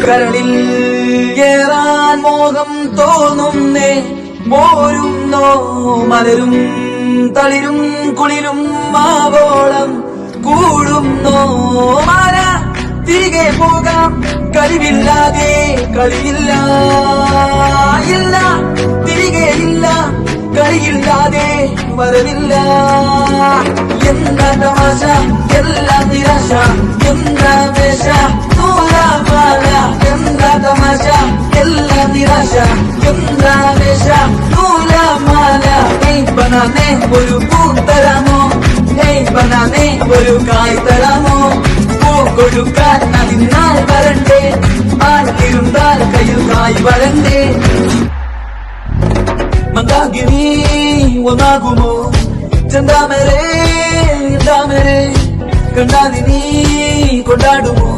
കരളിൽ ഏറാൻ മോഹം തോന്നുന്നേ പോരുന്നോ മലരും തളിരും കുളിരും ആവോളം കൂടുന്നോ മല തിരികെ പോകാം കഴിവില്ലാതെ കളിയില്ല ഇല്ല തിരികെ ഇല്ല കളിയില്ലാതെ വരവില്ല എന്താ തമാശ എല്ലാം നിരാശ എന്താ വേഷ നൂലാമാല എന്താ തമാശ എല്ലാം നിരാശ എന്താ വേഷ നൂലാമാല ബനാനെ ഒരു പൂ തരാമോ ബനാനെ ഒരു കായ് തരാമോ പൂ കൊടുക്കാൻ അതിനാൽ വരണ്ടേ ആർക്കിരുന്നാൽ കയ്യിൽ കായ് വരണ്ടേ മന്ദാകിനി ഒന്നാകുമോ ചന്താമരേ കണ്ടാലിനി കൊണ്ടാടുമോ